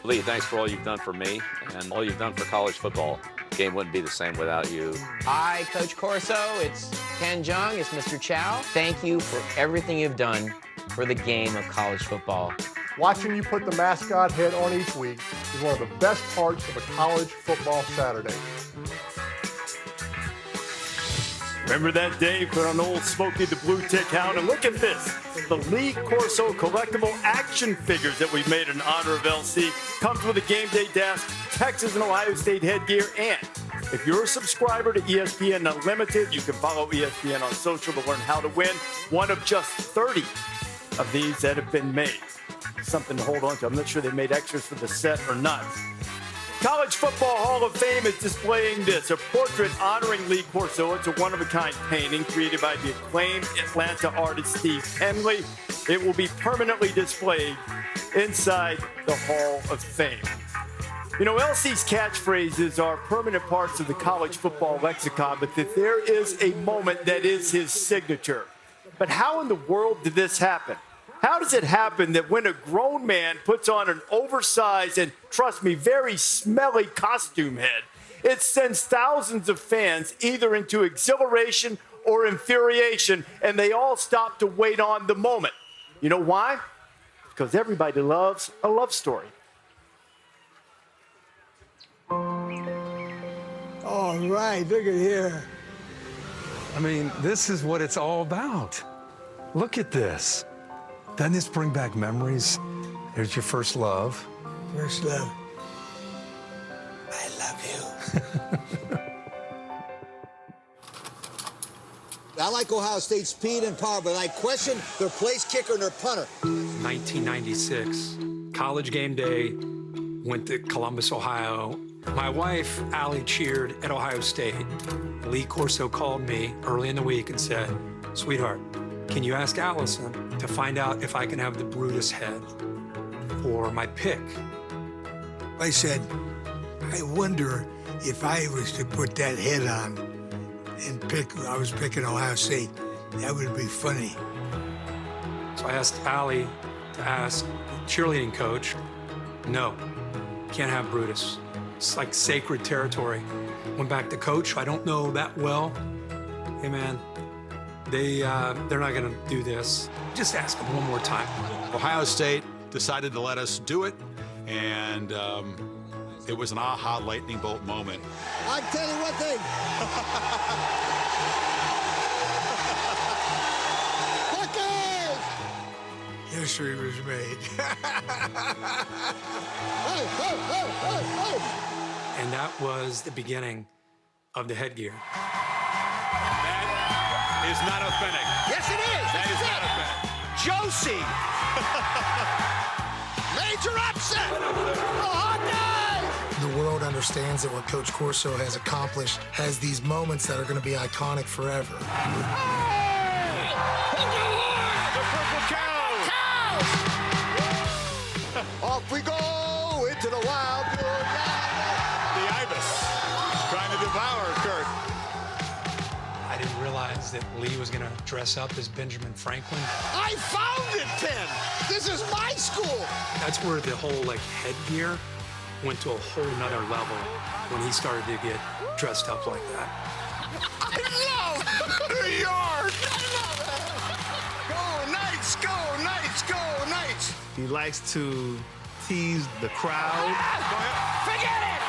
Lee, thanks for all you've done for me and all you've done for college football. The game wouldn't be the same without you. Hi, Coach Corso. It's Ken Jung. It's Mr. Chow. Thank you for everything you've done for the game of college football. Watching you put the mascot head on each week is one of the best parts of a college football Saturday. Remember that day? Put on old Smokey the Blue Tick Hound, and look at this. The Lee Corso collectible action figures that we've made in honor of LC comes with a Gameday desk, Texas and Ohio State headgear, and if you're a subscriber to ESPN Unlimited, you can follow ESPN on social to learn how to win one of just 30 of these that have been made. Something to hold on to. I'm not sure they made extras for the set or not. College Football Hall of Fame is displaying this, a portrait honoring Lee Corso. It's a one-of-a-kind painting created by the acclaimed Atlanta artist Steve Henley. It will be permanently displayed inside the Hall of Fame. You know, LC's catchphrases are permanent parts of the college football lexicon, but that there is a moment that is his signature. But how in the world did this happen? How does it happen that when a grown man puts on an oversized and, trust me, very smelly costume head, it sends thousands of fans either into exhilaration or infuriation, and they all stop to wait on the moment? You know why? Because everybody loves a love story. All right, look at here. I mean, this is what it's all about. Look at this. Doesn't this bring back memories? There's your first love. First love. I love you. I like Ohio State's speed and power, but I question their place kicker and their punter. 1996, college game day, went to Columbus, Ohio. My wife, Allie, cheered at Ohio State. Lee Corso called me early in the week and said, "Sweetheart, can you ask Allison to find out if I can have the Brutus head for my pick?" I said, I wonder if I was to put that head on and I was picking Ohio State, that would be funny. So I asked Allie to ask the cheerleading coach. No, can't have Brutus. It's like sacred territory. Went back to coach, I don't know that well. Hey man, they're not gonna do this. Just ask them one more time. Ohio State decided to let us do it, and it was an aha lightning bolt moment. I tell you one thing. Buckeyes! History was made. Hey, hey, hey, hey, hey. And that was the beginning of the headgear. That is not authentic. Yes, it is. That is not authentic. Josie. Major upset. The Hawkeyes. The world understands that what Coach Corso has accomplished has these moments that are going to be iconic forever. Hey! The purple cow. Off we go into the wild blue night. The ibis trying to devour Kurt. I didn't realize that Lee was gonna dress up as Benjamin Franklin. I found it, Ken. This is my school. That's where the whole headgear went to a whole nother level when he started to get dressed up like that. I love New York. I love it. Go Knights, go Knights, go Knights. He likes to tease the crowd. Forget it.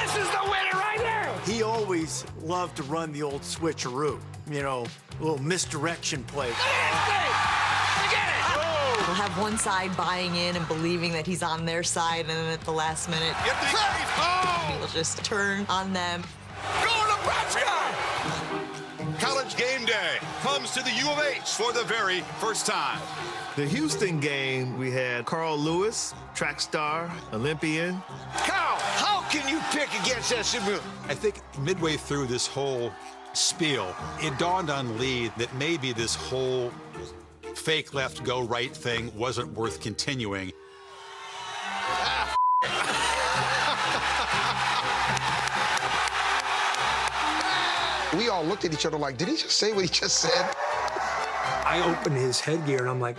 This is the winner right here. He always loved to run the old switcheroo, you know, a little misdirection play. We'll have one side buying in and believing that he's on their side, and then at the last minute, he'll just turn on them. Go Nebraska! College game day comes to the U of H for the very first time. The Houston game, we had Carl Lewis, track star, Olympian. Carl, how can you pick against SMU? I think midway through this whole spiel, it dawned on Lee that maybe this whole fake left, go right thing wasn't worth continuing. We all looked at each other like, did he just say what he just said? I opened his headgear and I'm like,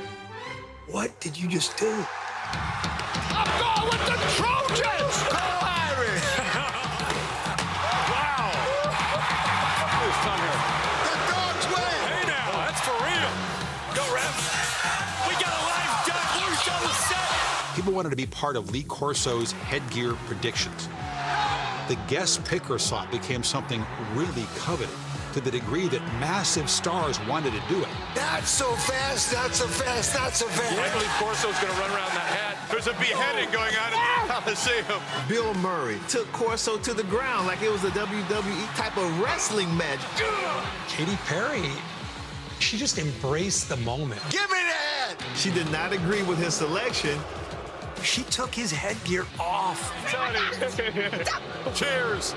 what did you just do? I'm going with the wanted to be part of Lee Corso's headgear predictions. The guest picker slot became something really coveted, to the degree that massive stars wanted to do it. Not so fast, not so fast, not so fast. I believe Corso's going to run around that hat. There's a beheading going on in the Coliseum. Bill Murray took Corso to the ground like it was a WWE type of wrestling match. Katy Perry, she just embraced the moment. Give me that! She did not agree with his selection. She took his headgear off. Cheers.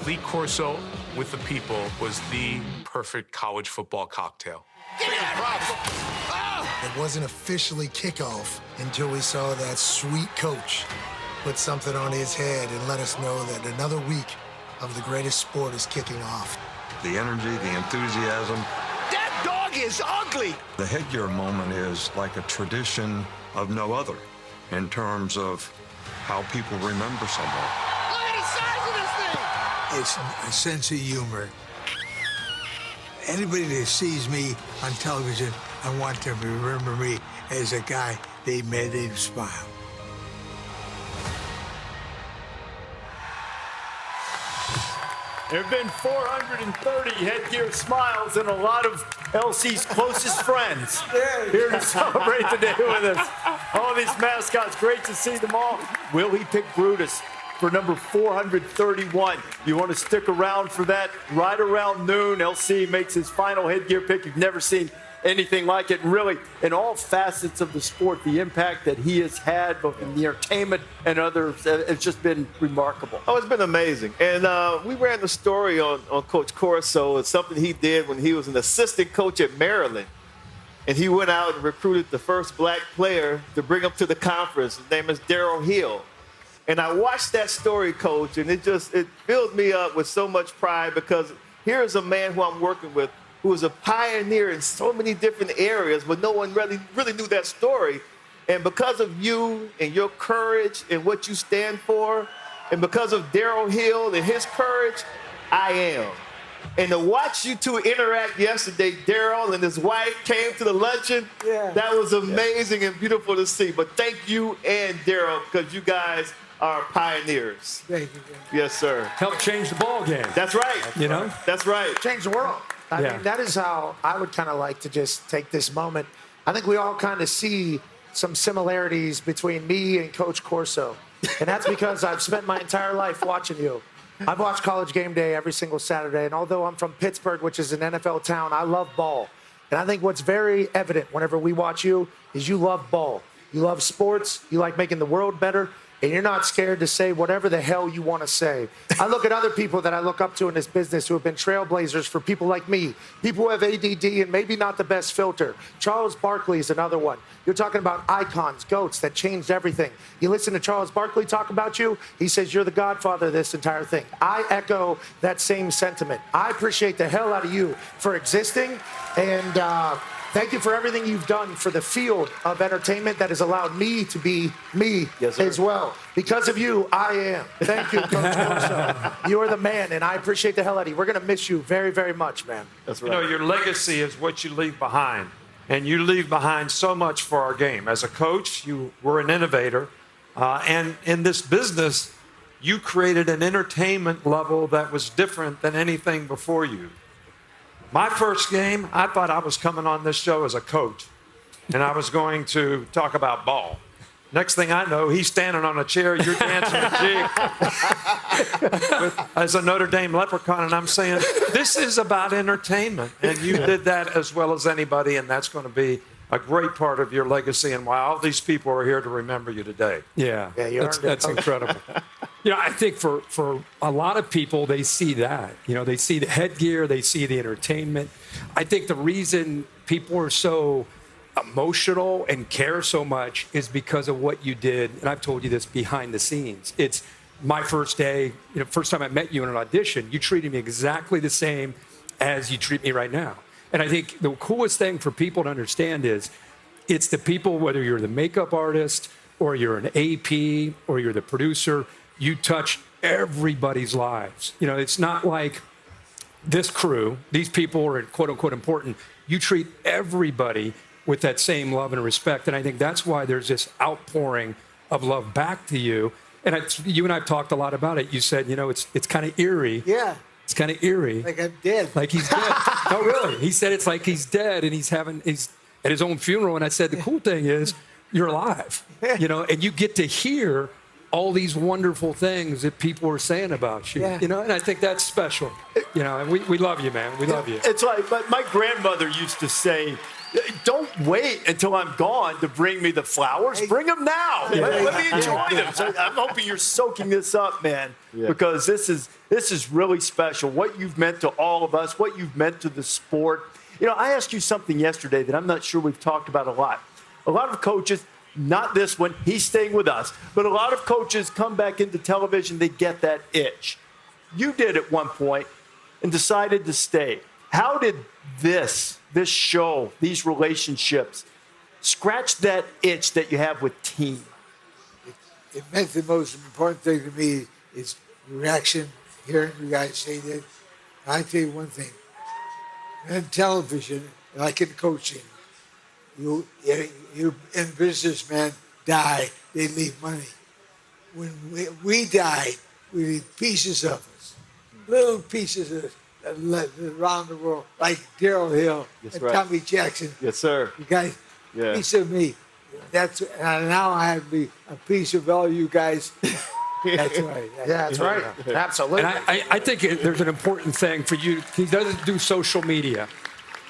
Lee Corso with the people was the perfect college football cocktail. It wasn't officially kickoff until we saw that sweet coach put something on his head and let us know that another week of the greatest sport is kicking off. The energy, the enthusiasm. That dog is ugly! The headgear moment is like a tradition of no other in terms of how people remember someone. Look at the size of this thing! It's a sense of humor. Anybody that sees me on television, I want them to remember me as a guy they made him smile. There have been 430 headgear smiles and a lot of LC's closest friends here to celebrate the day with us. All these mascots, great to see them all. Will he pick Brutus for number 431? You want to stick around for that? Right around noon, LC makes his final headgear pick. You've never seen anything like it. And really, in all facets of the sport, the impact that he has had, both in the entertainment and others, it's just been remarkable. Oh, it's been amazing. And we ran the story on Coach Corso. It's something he did when he was an assistant coach at Maryland. And he went out and recruited the first black player to bring him to the conference. His name is Darryl Hill. And I watched that story, Coach, and it filled me up with so much pride, because here's a man who I'm working with who was a pioneer in so many different areas, but no one really knew that story. And because of you and your courage and what you stand for, and because of Darryl Hill and his courage, I am. And to watch you two interact yesterday, Darryl and his wife came to the luncheon. Yeah. That was amazing and beautiful to see. But thank you and Darryl, because you guys are pioneers. Thank you. Yes, sir. Helped change the ball game. That's right. You know? That's right. Change the world. I mean, that is how I would kind of like to just take this moment. I think we all kind of see some similarities between me and Coach Corso. And that's because I've spent my entire life watching you. I've watched College Game Day every single Saturday. And although I'm from Pittsburgh, which is an NFL town, I love ball. And I think what's very evident whenever we watch you is you love ball. You love sports. You like making the world better. And you're not scared to say whatever the hell you want to say. I look at other people that I look up to in this business who have been trailblazers for people like me, people who have ADD and maybe not the best filter. Charles Barkley is another one. You're talking about icons, GOATs that changed everything. You listen to Charles Barkley talk about you, he says you're the godfather of this entire thing. I echo that same sentiment. I appreciate the hell out of you for existing, and thank you for everything you've done for the field of entertainment that has allowed me to be me as well. Because of you, I am. Thank you, Coach Corso. You're the man, and I appreciate the hell out of you. We're going to miss you very, very much, man. That's right. You know, your legacy is what you leave behind, and you leave behind so much for our game. As a coach, you were an innovator, and in this business, you created an entertainment level that was different than anything before you. My first game, I thought I was coming on this show as a coach, and I was going to talk about ball. Next thing I know, he's standing on a chair, you're dancing a jig as a Notre Dame leprechaun, and I'm saying, this is about entertainment, and you did that as well as anybody, and that's going to be a great part of your legacy and why all these people are here to remember you today. Yeah, that's incredible. You know, I think for a lot of people, they see that. You know, they see the headgear, they see the entertainment. I think the reason people are so emotional and care so much is because of what you did, and I've told you this behind the scenes. It's my first day, you know, first time I met you in an audition, you treated me exactly the same as you treat me right now. And I think the coolest thing for people to understand is it's the people, whether you're the makeup artist or you're an AP or you're the producer, you touch everybody's lives. You know, it's not like this crew, these people are quote unquote important. You treat everybody with that same love and respect. And I think that's why there's this outpouring of love back to you. And you and I have talked a lot about it. You said, it's kind of eerie. Yeah. It's kind of eerie. Like I'm dead. Like he's dead. No, really. He said it's like he's dead and he's at his own funeral. And I said, the cool thing is you're alive, and you get to hear all these wonderful things that people are saying about you, and I think that's special, and we love you, man. We love you. It's like my grandmother used to say, don't wait until I'm gone to bring me the flowers. Bring them now. Let me enjoy them. So I'm hoping you're soaking this up, man, because this is really special. What you've meant to all of us, what you've meant to the sport. I asked you something yesterday that I'm not sure we've talked about a lot. A lot of coaches, not this one, he's staying with us, but a lot of coaches come back into television, they get that itch. You did at one point and decided to stay. How did this show, these relationships, scratch that itch that you have with team? It meant the most important thing to me is reaction, hearing you guys say that. I tell you one thing, in television, like in coaching, you in businessmen die, they leave money. When we died, we leave pieces of us, little pieces of us around the world, like Darryl Hill and Tommy Jackson. Yes, sir. You guys, piece of me. Now I have a piece of all you guys. That's right. That's right. Absolutely. And I think there's an important thing for you. He doesn't do social media.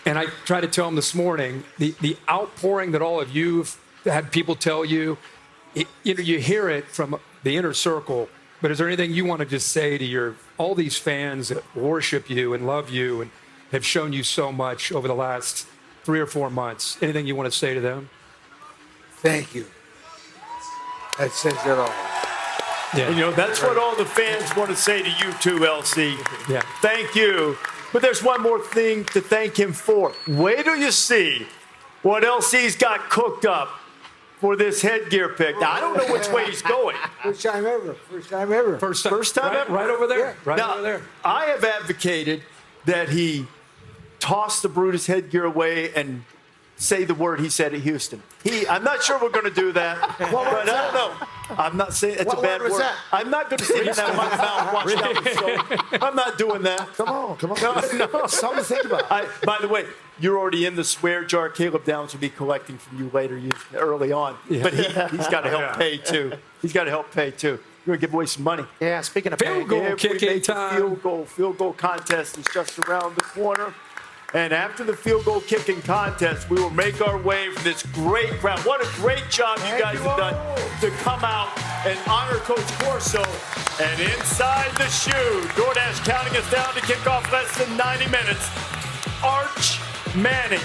And I tried to tell him this morning, the outpouring that all of you have had people tell you, you hear it from the inner circle, but is there anything you want to just say to all these fans that worship you and love you and have shown you so much over the last 3 or 4 months? Anything you want to say to them? Thank you. That says it all. Yeah. And, that's what all the fans want to say to you too, LC. Yeah. Thank you. But there's one more thing to thank him for. Wait till you see what LC's got cooked up for this headgear pick. Now, I don't know which way he's going. First time ever. First time ever. First time ever. Right over there. Yeah. Right now, over there. I have advocated that he toss the Brutus headgear away and say the word he said at Houston. I'm not sure we're going to do that, but I don't know. I'm not saying it's a bad word. That? I'm not going to say that my mouth washed out the show. I'm not doing that. Come on. No. Something to think about. By the way, you're already in the swear jar. Caleb Downs will be collecting from you later, early on. Yeah. But he's got to help pay, too. He's got to help pay, too. You're going to give away some money. Yeah, speaking of Field goal kicking time. Field goal contest is just around the corner. And after the field goal kicking contest, we will make our way from this great crowd. What a great job you guys have done to come out and honor Coach Corso. And inside the shoe, DoorDash counting us down to kick off less than 90 minutes. Arch Manning.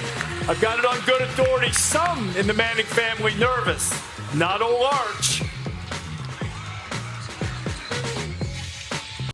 I've got it on good authority. Some in the Manning family nervous. Not old Arch.